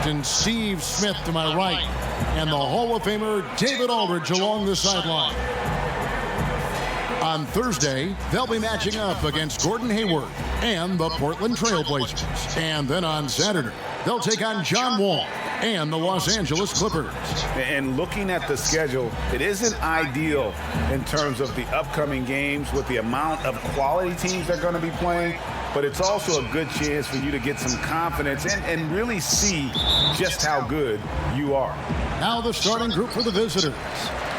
And Steve Smith to my right, and the Hall of Famer David Aldridge along the sideline. On Thursday, they'll be matching up against Gordon Hayward and the Portland Trail Blazers. And then on Saturday, they'll take on John Wall and the Los Angeles Clippers. And looking at the schedule, it isn't ideal in terms of the upcoming games with the amount of quality teams they're going to be playing, but it's also a good chance for you to get some confidence and really see just how good you are. Now the starting group for the visitors.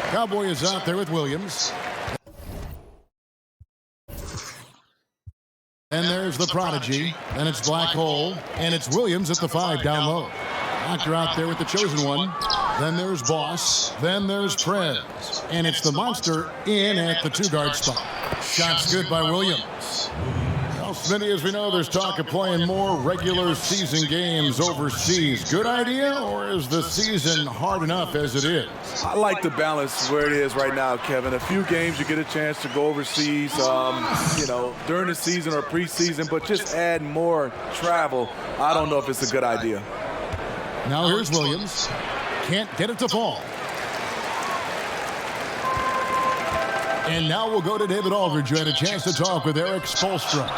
Cowboy is out there with Williams. And there's the prodigy, and it's Black Hole, and it's Williams at the 5 down low. Doctor out there with the chosen one. Then there's Boss. Then there's Prez. And it's the monster in at the 2-guard spot. Shots good by Williams. Well, Smitty, as we know, there's talk of playing more regular season games overseas. Good idea, or is the season hard enough as it is? I like the balance where it is right now, Kevin. A few games you get a chance to go overseas, during the season or preseason, but just add more travel, I don't know if it's a good idea. Now here's Williams. Can't get it to fall. And now we'll go to David Aldridge, who had a chance to talk with Eric Spoelstra.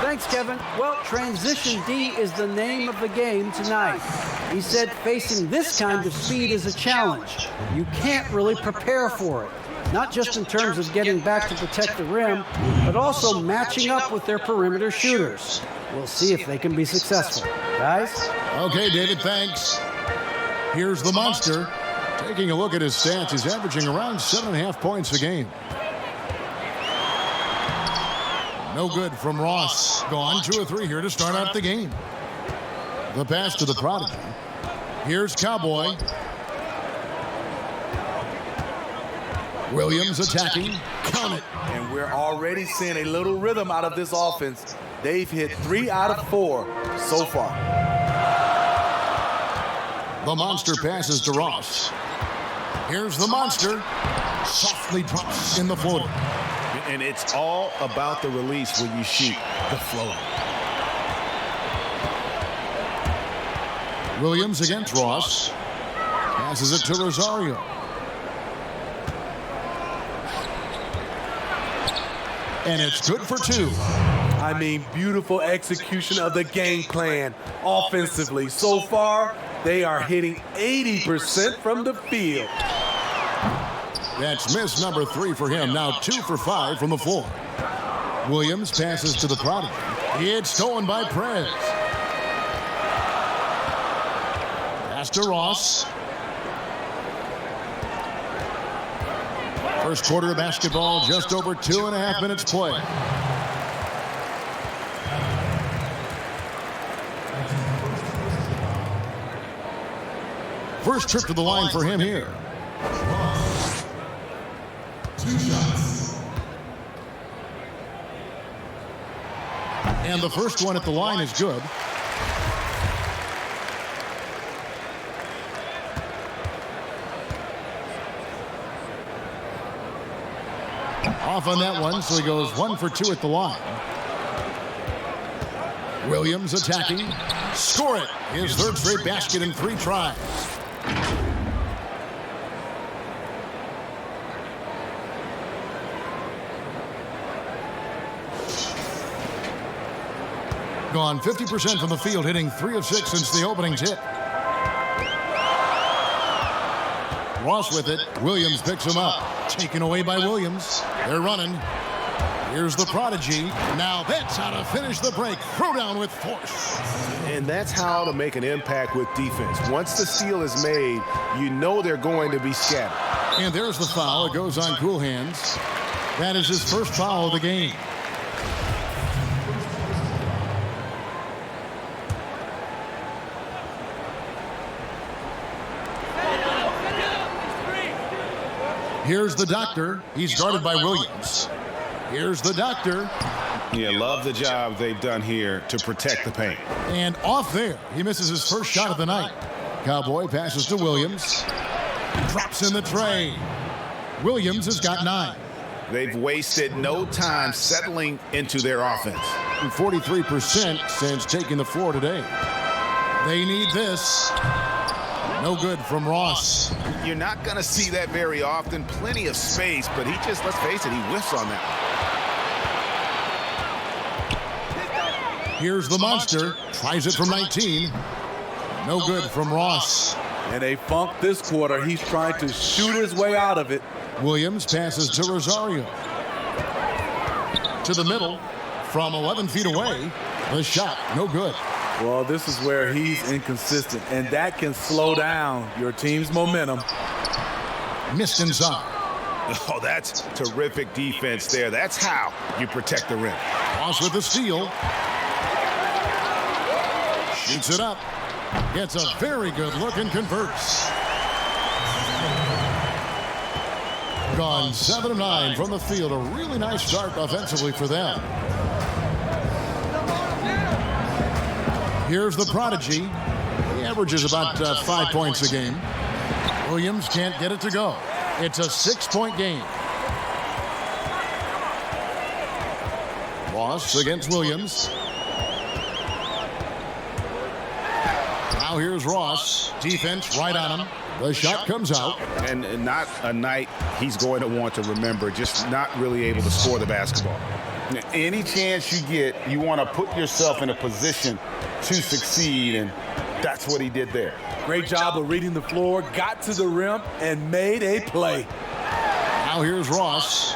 Thanks, Kevin. Well, Transition D is the name of the game tonight. He said facing this kind of speed is a challenge. You can't really prepare for it. Not just in terms of getting back to protect the rim, but also matching up with their perimeter shooters. We'll see if they can be successful. Guys? Okay, David, thanks. Here's the monster. Taking a look at his stats, he's averaging around 7.5 points a game. No good from Ross. Gone 2 of 3 here to start out the game. The pass to the prodigy. Here's Cowboy. Williams attacking. Count it. And we're already seeing a little rhythm out of this offense. They've hit 3 out of 4 so far. The monster passes to Ross. Here's the monster. Softly drops in the floater. And it's all about the release when you shoot the floater. Williams against Ross. Passes it to Rosario. And it's good for 2. I mean, beautiful execution of the game plan offensively. So far, they are hitting 80% from the field. That's miss number 3 for him. Now 2 for 5 from the floor. Williams passes to the prodigy. It's stolen by Prez. Pass to Ross. First quarter of basketball, just over 2.5 minutes play. First trip to the line for him here. 2 shots. And the first one at the line is good. Off on that one, so he goes 1 for 2 at the line. Williams attacking. Score it. His 3rd straight basket in 3 tries. Gone 50% from the field, hitting 3 of 6 since the opening tip. Ross with it. Williams picks him up. Taken away by Williams. They're running. Here's the prodigy. Now that's how to finish the break. Throw down with force. And that's how to make an impact with defense. Once the steal is made, you know they're going to be scattered. And there's the foul. It goes on Cool Hands. That is his first foul of the game. Here's the doctor. He's guarded by Williams. Here's the doctor. Yeah, love the job they've done here to protect the paint. And off there, he misses his first shot of the night. Cowboy passes to Williams. Drops in the tray. Williams has got 9. They've wasted no time settling into their offense. 43% since taking the floor today. They need this. No good from Ross. You're not going to see that very often. Plenty of space, but he just, let's face it, he whiffs on that one. Here's the monster. Tries it from 19. No good from Ross. And a funk this quarter. He's trying to shoot his way out of it. Williams passes to Rosario. To the middle. From 11 feet away. The shot, no good. Well, this is where he's inconsistent, and that can slow down your team's momentum. Missed inside. Oh, that's terrific defense there. That's how you protect the rim. Ross with the steal. Shoots it up. Gets a very good look and converts. Gone 7 of 9 from the field. A really nice start offensively for them. Here's the prodigy. He averages about 5 points a game. Williams can't get it to go. It's a 6-point game. Ross against Williams. Now here's Ross. Defense right on him. The shot comes out. And not a night he's going to want to remember, just not really able to score the basketball. Now, any chance you get, you want to put yourself in a position to succeed, and that's what he did there. Great job of reading the floor, got to the rim, and made a play. Now here's Ross.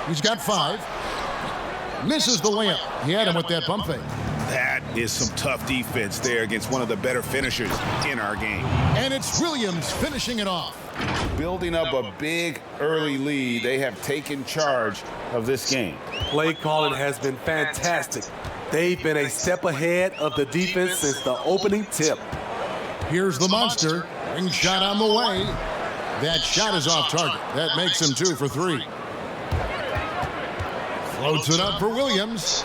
He's got 5. Misses the layup. He had him with that pump fake. That is some tough defense there against one of the better finishers in our game. And it's Williams finishing it off. Building up a big early lead, they have taken charge of this game. Play calling has been fantastic. They've been a step ahead of the defense since the opening tip. Here's the monster. Ring shot on the way. That shot is off target. That makes him 2 for 3. Floats it up for Williams.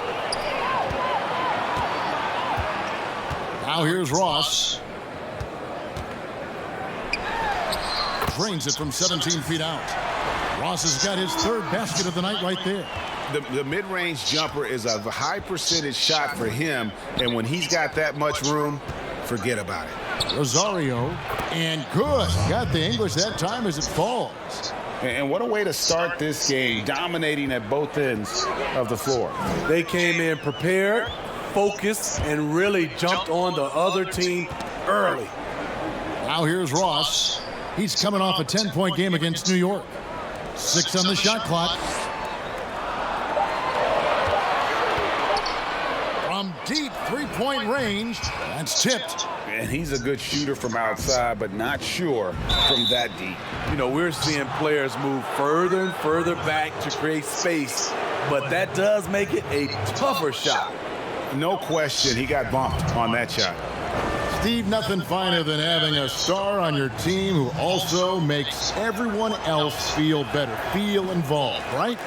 Now here's Ross. Drains it from 17 feet out. Ross has got his 3rd basket of the night right there. The mid-range jumper is a high percentage shot for him, and when he's got that much room, forget about it. Rosario, and good. Got the English that time as it falls. And what a way to start this game, dominating at both ends of the floor. They came in prepared, focused, and really jumped on the other team early. Now here's Ross. He's coming off a 10-point game against New York. 6 on the shot clock. From deep 3-point range, that's tipped. And he's a good shooter from outside, but not sure from that deep. You know, we're seeing players move further and further back to create space, but that does make it a tougher shot. No question, he got bumped on that shot. Steve, nothing finer than having a star on your team who also makes everyone else feel better, feel involved, right?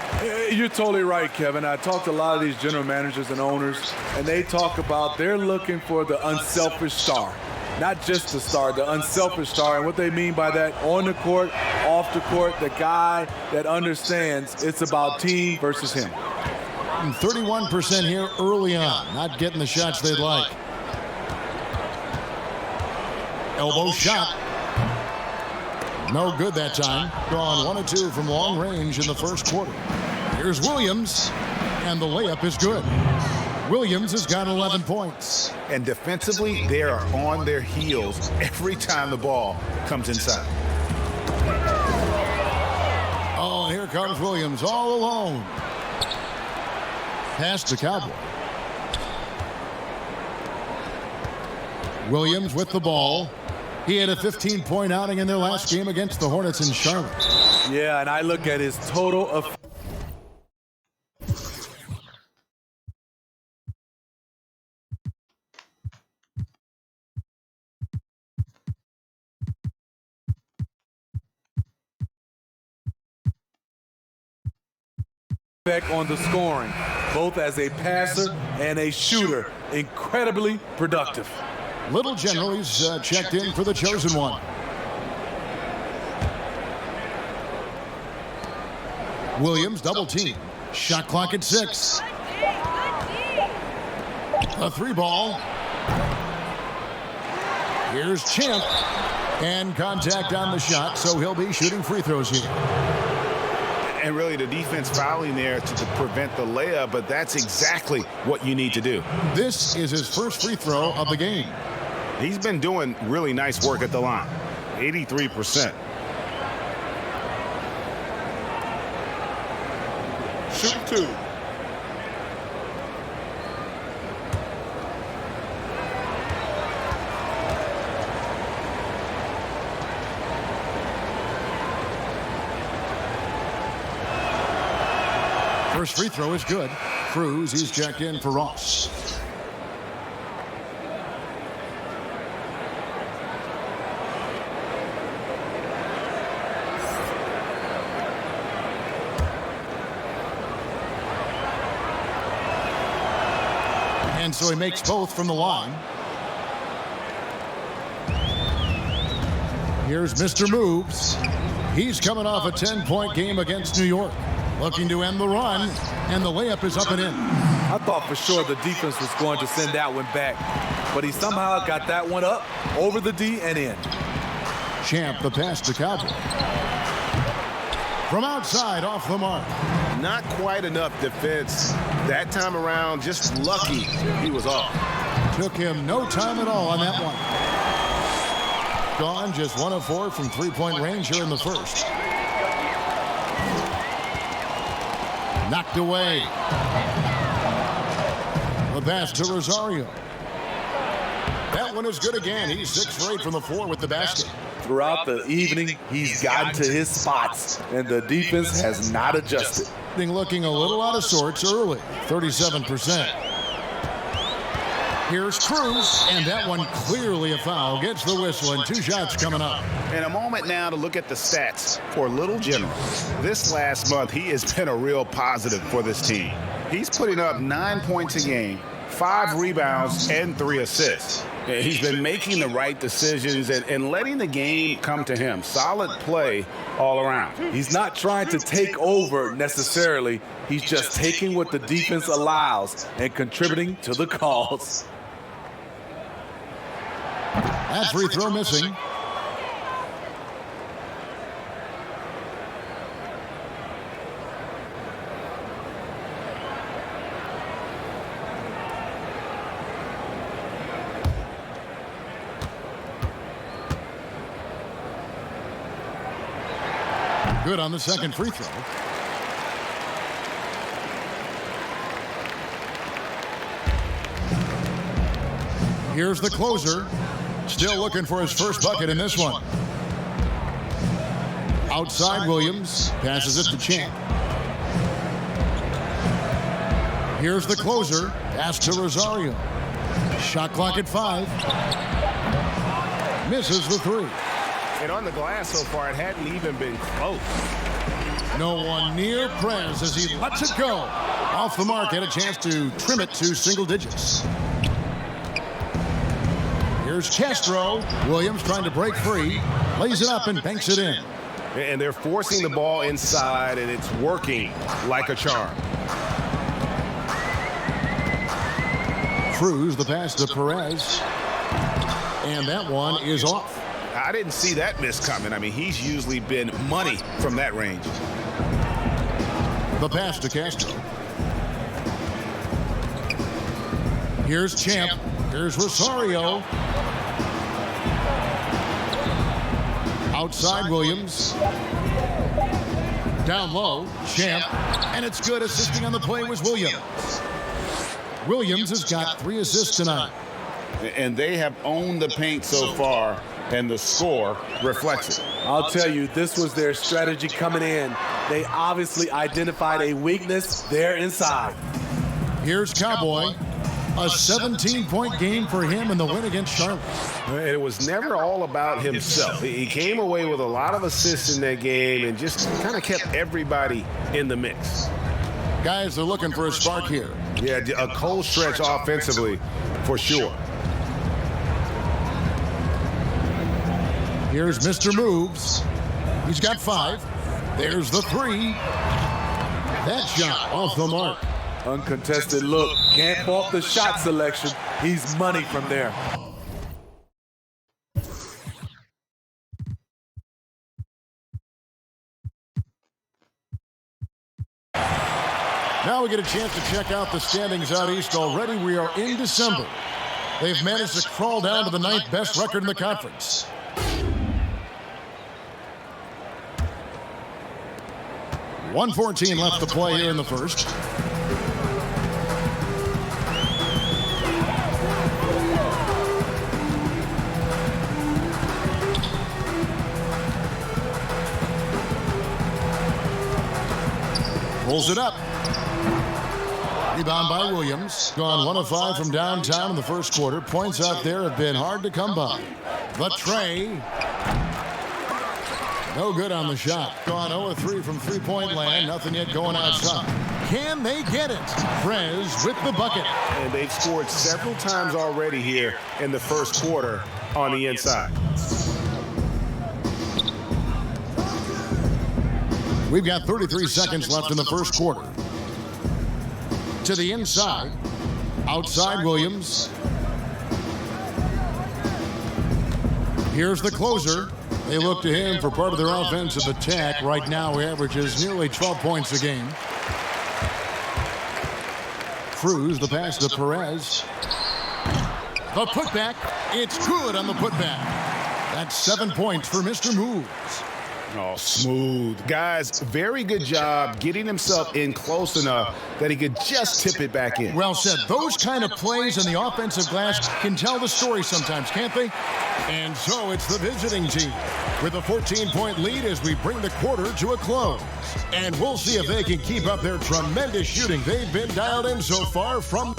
You're totally right, Kevin. I talked to a lot of these general managers and owners, and they talk about they're looking for the unselfish star. Not just the star, the unselfish star. And what they mean by that, on the court, off the court, the guy that understands it's about team versus him. 31% here early on, not getting the shots they'd like. Elbow shot. No good that time. Gone 1 of 2 from long range in the first quarter. Here's Williams, and the layup is good. Williams has got 11 points. And defensively, they are on their heels every time the ball comes inside. Oh, and here comes Williams all alone. Pass to Cowboy. Williams with the ball. He had a 15-point outing in their last game against the Hornets in Charlotte. Yeah, and I look at his total of effect on the scoring, both as a passer and a shooter. Incredibly productive. Little General is checked in for the chosen one. Williams double team. Shot clock at 6. A 3 ball. Here's Champ. And contact on the shot, so he'll be shooting free throws here. And really the defense fouling there to prevent the layup, but that's exactly what you need to do. This is his first free throw of the game. He's been doing really nice work at the line. 83%. Shoot two. First free throw is good. Cruz, he's checked in for Ross. And so he makes both from the line. Here's Mr. Moves. He's coming off a 10-point game against New York. Looking to end the run, and the layup is up and in. I thought for sure the defense was going to send that one back, but he somehow got that one up, over the D, and in. Champ, the pass to Cowboy. From outside, off the mark. Not quite enough defense that time around. Just lucky he was off. Took him no time at all on that one. Gone just 1 of 4 from three-point range here in the first. Knocked away. The pass to Rosario. That one is good again. He's 6 for 8 from the floor with the basket. Throughout the evening, he's gotten to his spots, and the defense has not adjusted. Looking a little out of sorts early, 37%. Here's Cruz, and that one clearly a foul. Gets the whistle, and 2 shots coming up. And a moment now to look at the stats for Little General. This last month, he has been a real positive for this team. He's putting up 9 points a game, 5 rebounds, and 3 assists. He's been making the right decisions and letting the game come to him. Solid play all around. He's not trying to take over necessarily. He's just taking what the defense allows and contributing to the cause. That free throw missing. Good on the second free throw. Here's the closer. Still looking for his first bucket in this one. Outside Williams. Passes it to Champ. Here's the closer. Pass to Rosario. Shot clock at 5. Misses the 3. And on the glass so far, it hadn't even been close. No one near Prez as he lets it go. Off the mark, had a chance to trim it to single digits. Here's Castro. Williams trying to break free. Lays it up and banks it in. And they're forcing the ball inside, and it's working like a charm. Cruz, the pass to Perez. And that one is off. I didn't see that miss coming. I mean, he's usually been money from that range. The pass to Castro. Here's Champ. Here's Rosario. Outside Williams. Down low, Champ. And it's good. Assisting on the play was Williams. Williams has got 3 assists tonight. And they have owned the paint so far, and the score reflects it. I'll tell you, this was their strategy coming in. They obviously identified a weakness there inside. Here's Cowboy. A 17-point game for him in the win against Charlotte. It was never all about himself. He came away with a lot of assists in that game and just kind of kept everybody in the mix. Guys are looking for a spark here. Yeah, a cold stretch offensively for sure. Here's Mr. Moves. He's got 5. There's the 3. That shot off the mark. Uncontested look. Can't fault the shot selection. He's money from there. Now we get a chance to check out the standings out east. Already we are in December. They've managed to crawl down to the 9th best record in the conference. .114 left to play here in the first. Pulls it up. Rebound by Williams. Gone 1 of 5 from downtown in the first quarter. Points out there have been hard to come by. The tray. No good on the shot. Gone 0 of 3 from three-point land. Nothing yet going outside. Can they get it? Prez with the bucket. And they've scored several times already here in the first quarter on the inside. We've got 33 seconds left in the first quarter. To the inside. Outside Williams. Here's the closer. They look to him for part of their offensive attack. Right now he averages nearly 12 points a game. Cruz, the pass to Perez. The putback. It's good on the putback. That's 7 points for Mr. Moves. Oh, smooth. Guys, very good job getting himself in close enough that he could just tip it back in. Well said. Those kind of plays in the offensive glass can tell the story sometimes, can't they? And so it's the visiting team with a 14-point lead as we bring the quarter to a close. And we'll see if they can keep up their tremendous shooting. They've been dialed in so far from...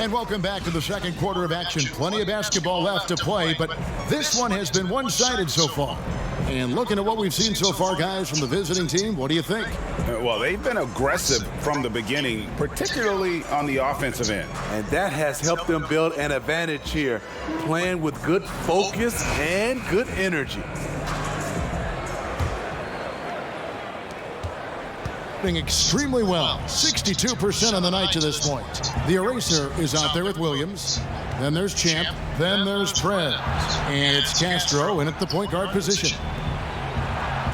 And welcome back to the second quarter of action. Plenty of basketball left to play, but this one has been one-sided so far. And looking at what we've seen so far, guys, from the visiting team, what do you think? Well, they've been aggressive from the beginning, particularly on the offensive end. And that has helped them build an advantage here, playing with good focus and good energy. Extremely well. 62% on the night to this point. The eraser is out there with Williams. Then there's Champ. Then there's Prez. And it's Castro in at the point guard position.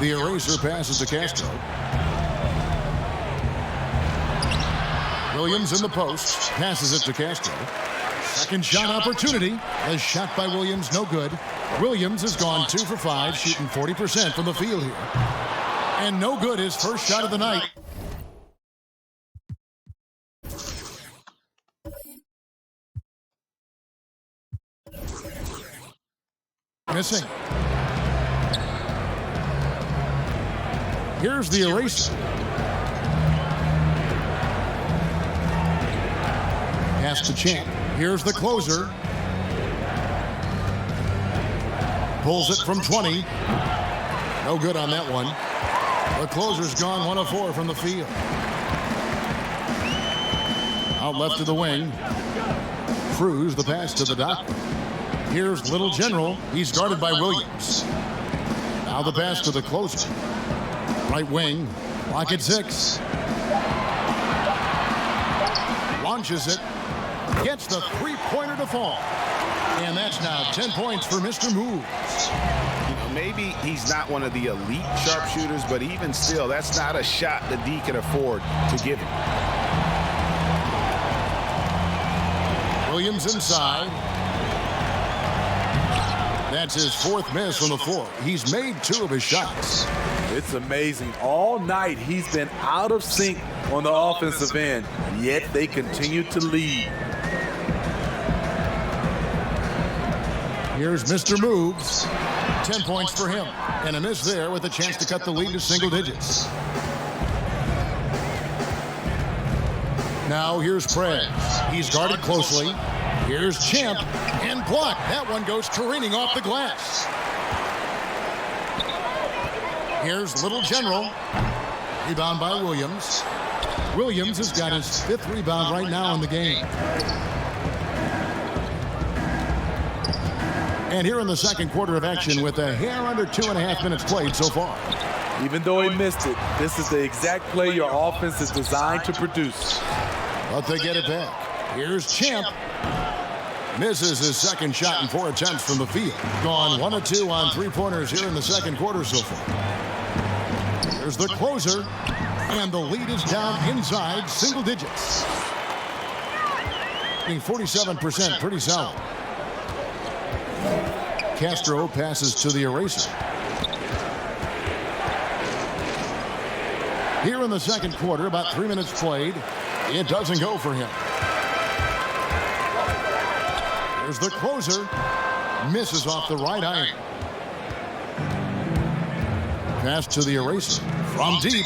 The eraser passes to Castro. Williams in the post. Passes it to Castro. Second shot opportunity. A shot by Williams, no good. Williams has gone 2 for 5, shooting 40% from the field here. And no good, his first shot of the night. Missing. Here's the eraser. Pass to Champ. Here's the closer. Pulls it from 20. No good on that one. The closer's gone 1 of 4 from the field. Out left to the wing. Cruz, the pass to the doctor. Here's Little General. He's guarded by Williams. Now the pass to the closer. Right wing. Clock at 6. Launches it. Gets the three-pointer to fall. And that's now 10 points for Mr. Moves. Maybe he's not one of the elite sharpshooters, but even still, that's not a shot that D can afford to give him. Williams inside. That's his 4th miss from the floor. He's made 2 of his shots. It's amazing. All night he's been out of sync on the offensive end, yet they continue to lead. Here's Mr. Moves. 10 points for him. And a miss there with a chance to cut the lead to single digits. Now here's Prez. He's guarded closely. Here's Champ. And blocked. That one goes careening off the glass. Here's Little General. Rebound by Williams. Williams has got his 5th rebound right now in the game. And here in the second quarter of action with a hair under 2.5 minutes played so far. Even though he missed it, this is the exact play your offense is designed to produce. But they get it back. Here's Champ. Misses his second shot in 4 attempts from the field. Gone 1 of 2 on 3-pointers here in the second quarter so far. Here's the closer. And the lead is down inside single digits. 47%, pretty solid. Castro passes to the eraser. Here in the second quarter, about 3 minutes played. It doesn't go for him. There's the closer. Misses off the right iron. Pass to the eraser. From deep.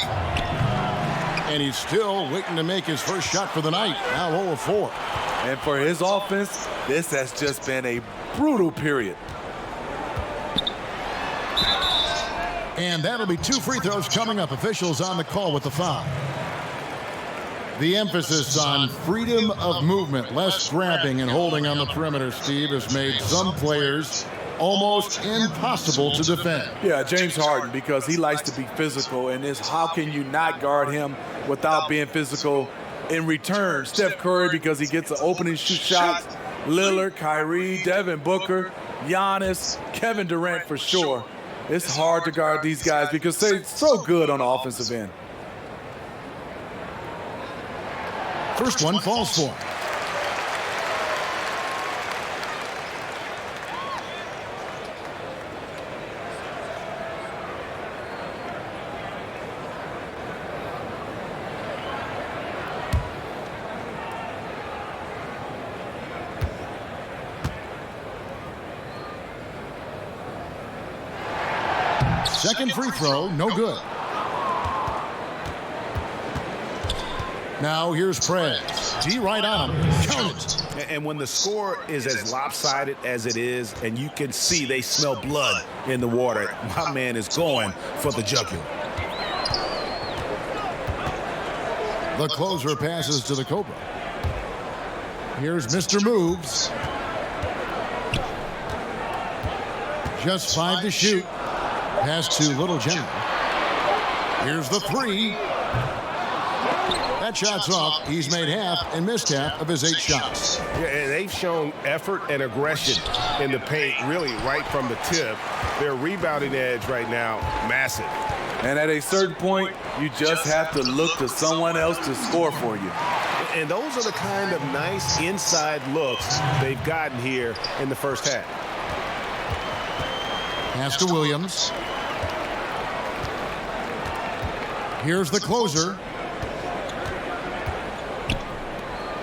And he's still waiting to make his first shot for the night. Now 0 of 4. And for his offense, this has just been a brutal period. And that'll be 2 free throws coming up. Officials on the call with the foul. The emphasis on freedom of movement, less grabbing and holding on the perimeter, Steve, has made some players almost impossible to defend. Yeah, James Harden, because he likes to be physical, and it's how can you not guard him without being physical in return. Steph Curry, because he gets the opening shots. Lillard, Kyrie, Devin Booker, Giannis, Kevin Durant for sure. It's hard to guard these guys because they're so good on the offensive end. First one falls for him. Second free throw, no good. Now here's Prez. D right on him. Count it. And when the score is as lopsided as it is, and you can see they smell blood in the water, my man is going for the jugular. The closer passes to the Cobra. Here's Mr. Moves. Just 5 to shoot. Pass to Little General. Here's the 3. That shot's off. He's made half and missed half of his 8 shots. Yeah, and they've shown effort and aggression in the paint, really right from the tip. Their rebounding edge right now, massive. And at a certain point, you just have to look to someone else to score for you. And those are the kind of nice inside looks they've gotten here in the first half. Pass to Williams. Here's the closer.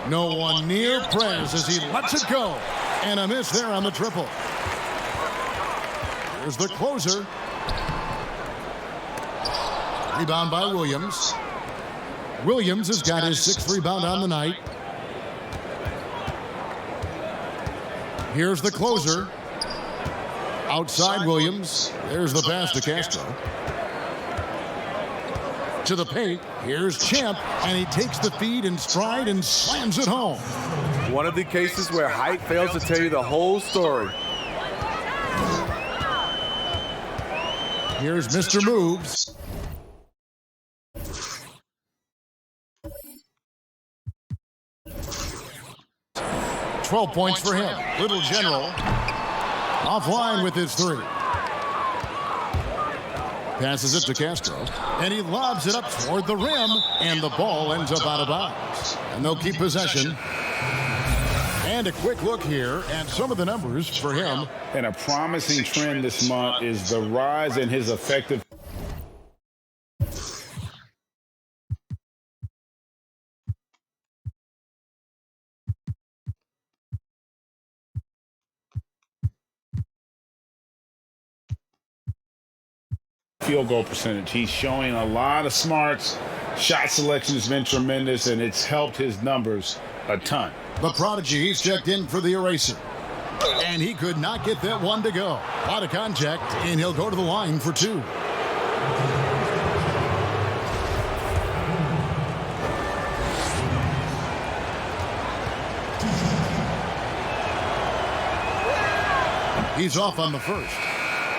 No one near Prez as he lets it go. And a miss there on the triple. Here's the closer. Rebound by Williams. Williams has got his 6th rebound on the night. Here's the closer. Outside Williams. There's the pass to Castro. To the paint. Here's Champ, and he takes the feed in stride and slams it home. One of the cases where height fails to tell you the whole story. Here's Mr. Moves. $12 points for him. Little General offline with his 3. Passes it to Castro, and he lobs it up toward the rim, and the ball ends up out of bounds. And they'll keep possession. And a quick look here at some of the numbers for him. And a promising trend this month is the rise in his effective field goal percentage. He's showing a lot of smarts. Shot selection has been tremendous, and it's helped his numbers a ton. The prodigy, he's checked in for the eraser. And he could not get that one to go. A lot of contact, and he'll go to the line for 2. He's off on the first.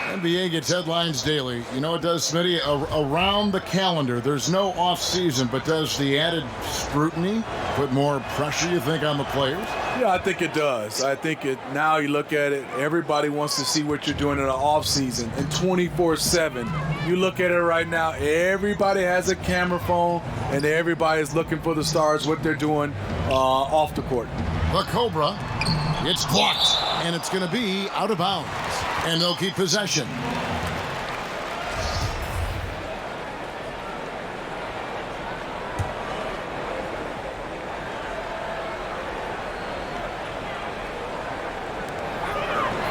NBA gets headlines daily. You know it does, Smitty? Around the calendar, there's no off season, but does the added scrutiny put more pressure, you think, on the players? Yeah, I think it does. I think now you look at it, everybody wants to see what you're doing in the off season and 24/7. You look at it right now, everybody has a camera phone and everybody's looking for the stars, what they're doing off the court. The Cobra, it's blocked, and it's going to be out of bounds. And they'll keep possession.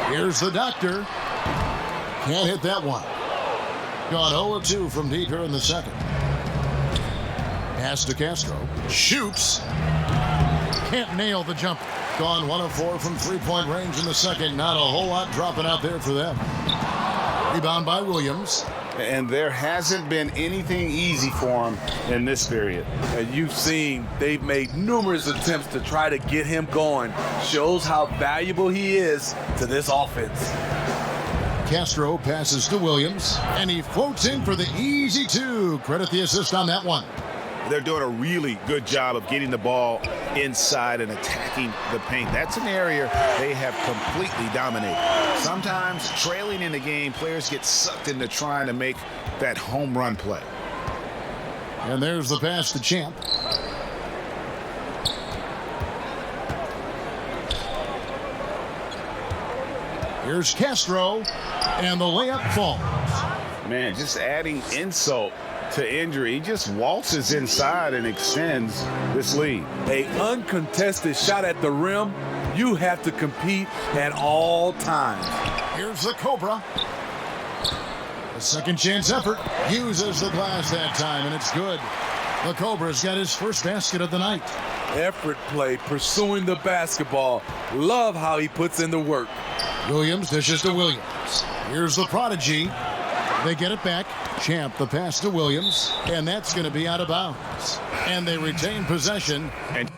Here's the doctor. Can't hit that one. Gone 0-2 from deep here in the second. Pass to Castro. Shoots. Can't nail the jumper. Gone 1 of 4 from three-point range in the second. Not a whole lot dropping out there for them. Rebound by Williams. And there hasn't been anything easy for him in this period. And you've seen they've made numerous attempts to try to get him going. Shows how valuable he is to this offense. Castro passes to Williams, and he floats in for the easy two. Credit the assist on that one. They're doing a really good job of getting the ball inside and attacking the paint. That's an area they have completely dominated. Sometimes trailing in the game, players get sucked into trying to make that home run play. And there's the pass to Champ. Here's Castro, and the layup falls. Man, just adding insult to injury. He just waltzes inside and extends this lead. A uncontested shot at the rim, you have to compete at all times. Here's the Cobra. A second chance effort. Uses the glass that time, and it's good. The Cobra's got his first basket of the night. Effort play, pursuing the basketball. Love how he puts in the work. Williams dishes to Williams. Here's the prodigy. They get it back. Champ, the pass to Williams, and that's going to be out of bounds. And they retain possession. And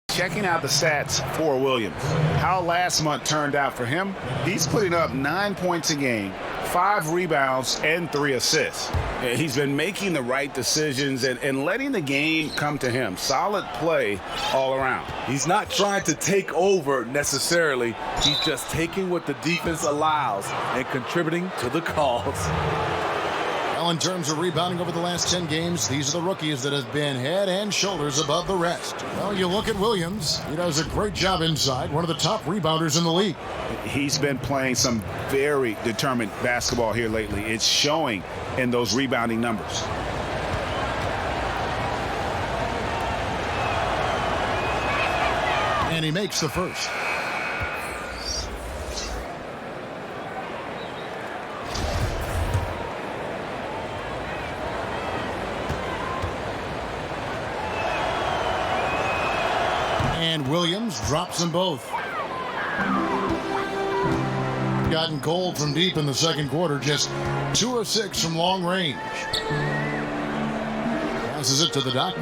Checking out the stats for Williams. How last month turned out for him, he's putting up 9 points a game, 5 rebounds, and 3 assists. He's been making the right decisions and letting the game come to him. Solid play all around. He's not trying to take over necessarily. He's just taking what the defense allows and contributing to the cause. Well, in terms of rebounding over the last 10 games, these are the rookies that have been head and shoulders above the rest. Well, you look at Williams. He does a great job inside, one of the top rebounders in the league. He's been playing some very determined basketball here lately. It's showing in those rebounding numbers. And he makes the first. And Williams drops them both. Gotten cold from deep in the second quarter, just 2 of 6 from long range. Passes it to the doctor.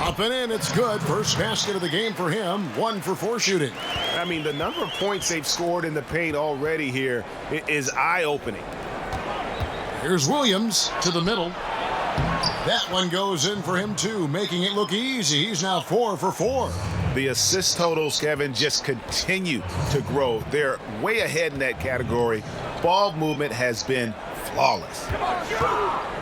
Up and in, it's good. First basket of the game for him, 1 for 4 shooting. I mean, the number of points they've scored in the paint already here is eye-opening. Here's Williams to the middle. That one goes in for him, too, making it look easy. He's now 4 for 4. The assist totals, Kevin, just continue to grow. They're way ahead in that category. Ball movement has been flawless.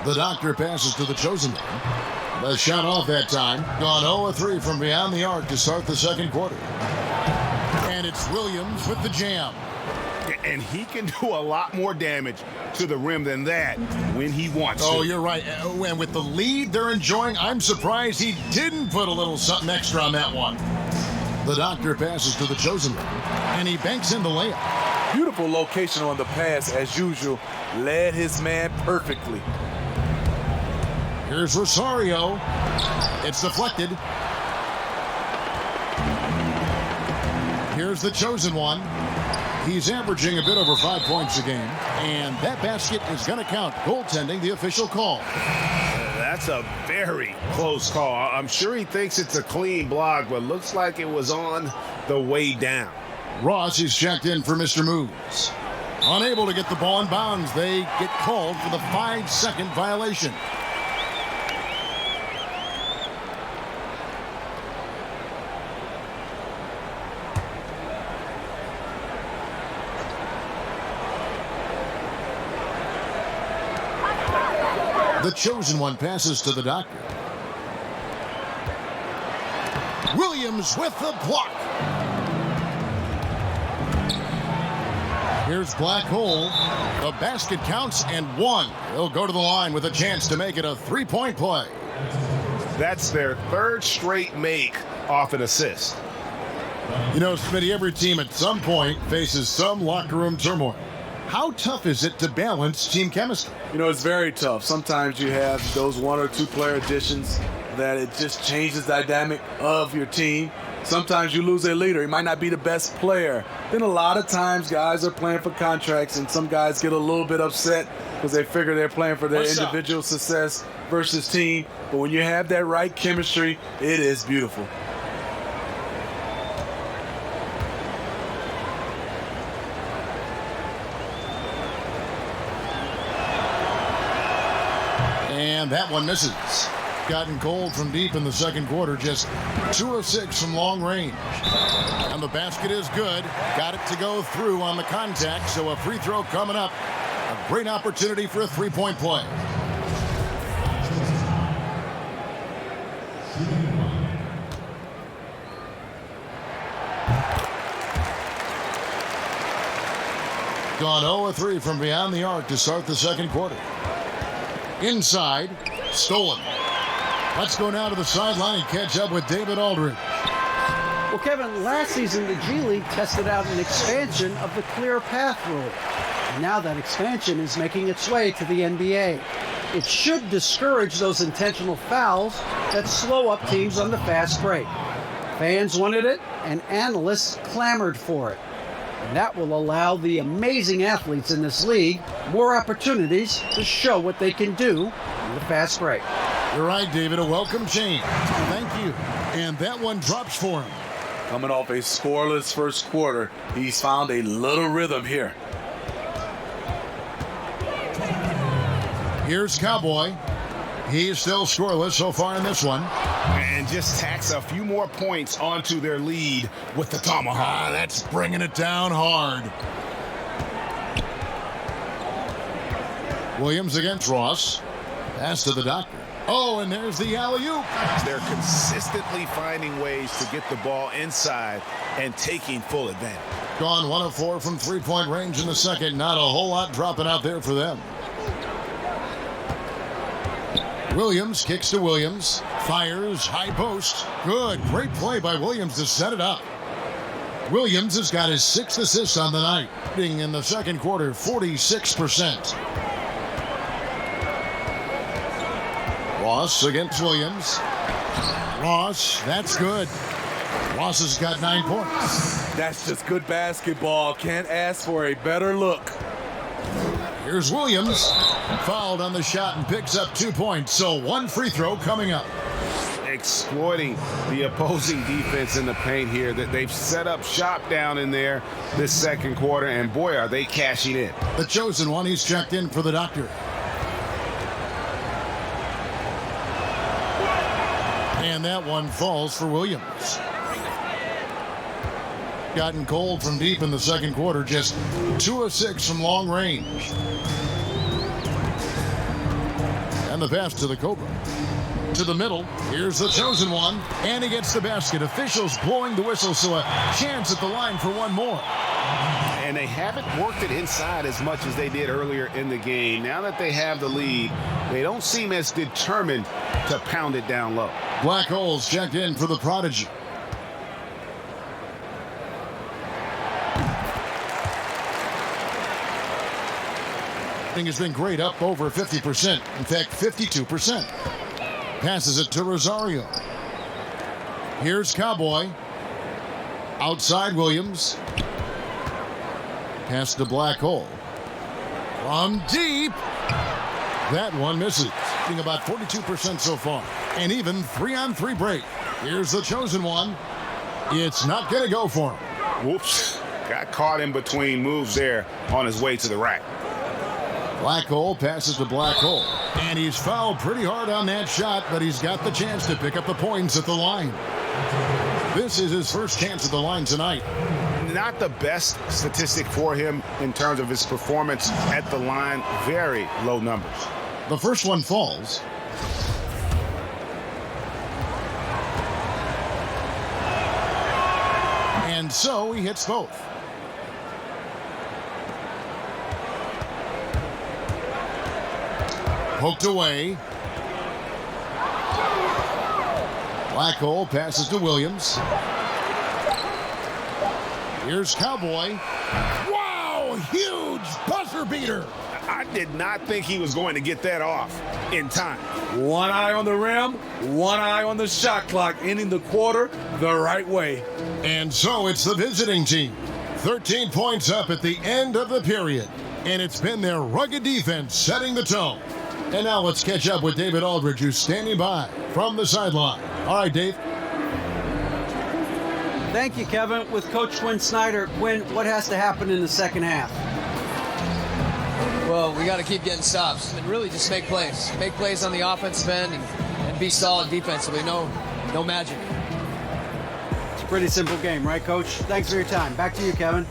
The doctor passes to the chosen one. The shot off that time. Gone 0-3 from beyond the arc to start the second quarter. And it's Williams with the jam. And he can do a lot more damage to the rim than that when he wants to. Oh, you're right. And with the lead they're enjoying, I'm surprised he didn't put a little something extra on that one. The doctor passes to the chosen one, and he banks in the layup. Beautiful location on the pass, as usual. Led his man perfectly. Here's Rosario. It's deflected. Here's the chosen one. He's averaging a bit over 5 points a game. And that basket is going to count. Goaltending, the official call. That's a very close call. I'm sure he thinks it's a clean block, but looks like it was on the way down. Ross is checked in for Mr. Moves. Unable to get the ball in bounds. They get called for the 5-second violation. The chosen one passes to the doctor. Williams with the block. Here's Black Hole. The basket counts and one. He'll go to the line with a chance to make it a 3-point play. That's their third straight make off an assist. You know, Smitty, every team at some point faces some locker room turmoil. How tough is it to balance team chemistry? You know, it's very tough. Sometimes you have those 1 or 2 player additions that it just changes the dynamic of your team. Sometimes you lose a leader. He might not be the best player. Then a lot of times guys are playing for contracts, and some guys get a little bit upset because they figure they're playing for their individual success versus team. But when you have that right chemistry, it is beautiful. And that one misses. Gotten cold from deep in the second quarter, just 2 of 6 from long range. And the basket is good. Got it to go through on the contact, so a free throw coming up. A great opportunity for a 3-point play. Gone 0 of 3 from beyond the arc to start the second quarter. Inside, stolen. Let's go now to the sideline and catch up with David Aldridge. Well, Kevin, last season the G League tested out an expansion of the clear path rule. And now that expansion is making its way to the NBA. It should discourage those intentional fouls that slow up teams on the fast break. Fans wanted it, and analysts clamored for it. And that will allow the amazing athletes in this league more opportunities to show what they can do in the fast break. You're right, David. A welcome change. Thank you. And that one drops for him. Coming off a scoreless first quarter, he's found a little rhythm here. Here's Cowboy. He's still scoreless so far in this one. And just tacks a few more points onto their lead with the tomahawk. That's bringing it down hard. Williams against Ross. Pass to the doctor. Oh, and there's the alley-oop. They're consistently finding ways to get the ball inside and taking full advantage. Gone 1 of 4 from 3-point range in the second. Not a whole lot dropping out there for them. Williams kicks to Williams. Fires, high post. Good, great play by Williams to set it up. Williams has got his 6th assist on the night. In the second quarter, 46%. Ross against Williams. Ross, that's good. Ross has got 9 points. That's just good basketball. Can't ask for a better look. Here's Williams. Fouled on the shot and picks up 2 points. So 1 free throw coming up. Exploiting the opposing defense in the paint here. That they've set up shop down in there this second quarter, and boy, are they cashing in. The chosen one, he's checked in for the doctor. And that one falls for Williams. Gotten cold from deep in the second quarter, just 2 of 6 from long range. And the pass to the Cobra. To the middle, here's the chosen one, and he gets the basket. Officials blowing the whistle, so a chance at the line for one more. And they haven't worked it inside as much as they did earlier in the game. Now that they have the lead, they don't seem as determined to pound it down low. Black Holes checked in for the Prodigy. shooting has been great, up over 50%. In fact, 52%. Passes it to Rosario. Here's Cowboy. Outside Williams. Pass to Black Hole. From deep. That one misses. Shooting about 42% so far. And even 3-on-3 break. Here's the chosen one. It's not going to go for him. Whoops. Got caught in between moves there on his way to the rack. Black Hole passes to Black Hole. And he's fouled pretty hard on that shot, but he's got the chance to pick up the points at the line. This is his first chance at the line tonight. Not the best statistic for him in terms of his performance at the line. Very low numbers. The first one falls. And so he hits both. Poked away. Black Hole passes to Williams. Here's Cowboy. Wow, huge buzzer beater. I did not think he was going to get that off in time. One eye on the rim, one eye on the shot clock, ending the quarter the right way. And so it's the visiting team. 13 points up at the end of the period. And it's been their rugged defense setting the tone. And now let's catch up with David Aldridge, who's standing by from the sideline. All right, Dave. Thank you, Kevin. With Coach Quinn Snyder, Quinn, what has to happen in the second half? Well, we got to keep getting stops and really just make plays. Make plays on the offensive end and be solid defensively. No magic. It's a pretty simple game, right, Coach? Thanks for your time. Back to you, Kevin.